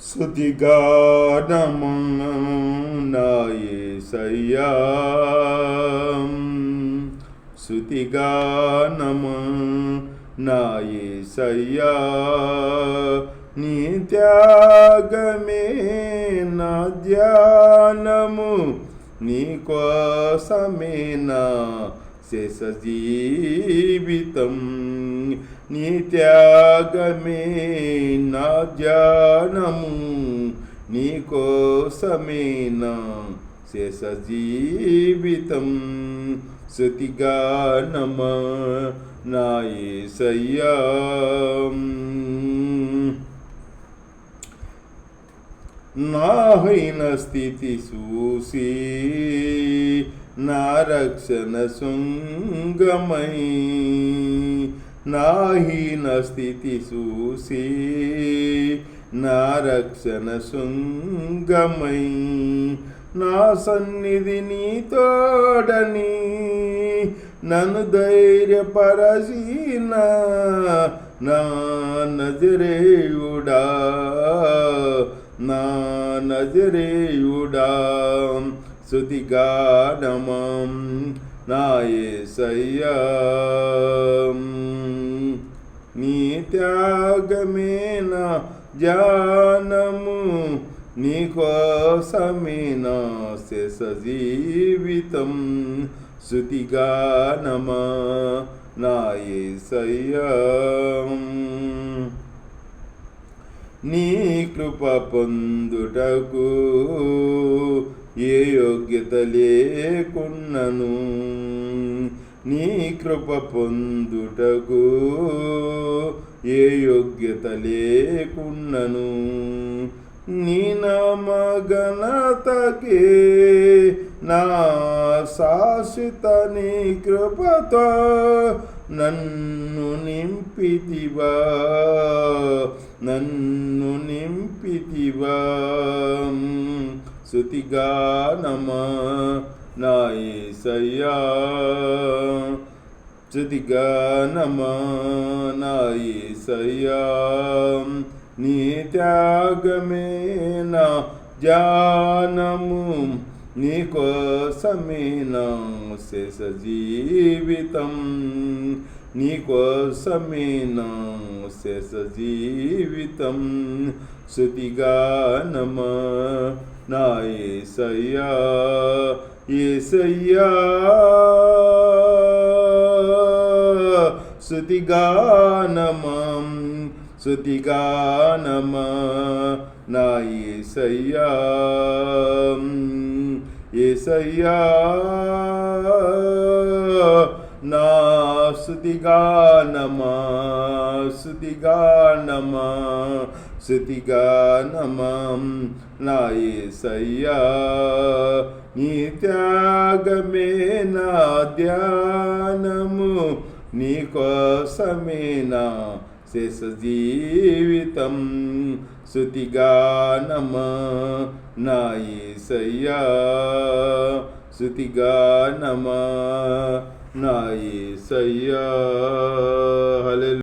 స్తుతిగానము నా యేసయ్యా, స్తుతిగానము నా యేసయ్యా, నీ త్యాగమే నా ధ్యానము, నీ కోసమే నా శేష జీవితం, నీ త్యాగమే నా ధ్యానము, నీ కోసమే నా శేష జీవితం. స్తుతిగానమా నా యేసయ్యా, నా హీన స్థితి చూసి నా రక్షణ శృంగమై, నా హీన స్థితి చూసి నా రక్షణ శృంగమై, నా సన్నిధి నీ తోడని నన్ను ధైర్యపరచిన నా నజరేయుడా, నా నజరేయుడా, స్తుతిగానమం నా యేసయ్యా, నీ త్యాగమే నా ధ్యానము, నీ కోసమే నా శేష జీవితం. స్తుతిగానమా నా యేసయ్యా, నీ కృప పొందుటకు ఏ యోగ్యత లేకున్నను, నీ కృప పొందుటకు ఏ యోగ్యత లేకున్నను, నీ నామ ఘనతకే నా శాశ్వత నీ కృపతో నన్ను నింపితివా, నన్ను నింపితివా. స్తుతిగానమా నా యేసయ్యా, స్తుతిగానమా నా యేసయ్యా, నీ త్యాగమే నా ధ్యానము, నీ కోసమే నా శేష జీవితం, నీ కోసమే నా శేష జీవితం. స్తుతిగానమా నా యేసయ్యా, యేసయ్యా, స్తుతిగానమా, స్తుతిగానమా నా యేసయ్యా, యేసయ్యా, నా స్తుతిగానమా, స్తుతిగానమా, స్తుతిగానమా నా యేసయ్యా, నీ త్యాగమే నా ధ్యానము, నీ కోసమే నా శేష జీవితం. స్తుతిగానమా నా యేసయ్యా, స్తుతిగానమా నా యేసయ్యా. హల్లెలూయా.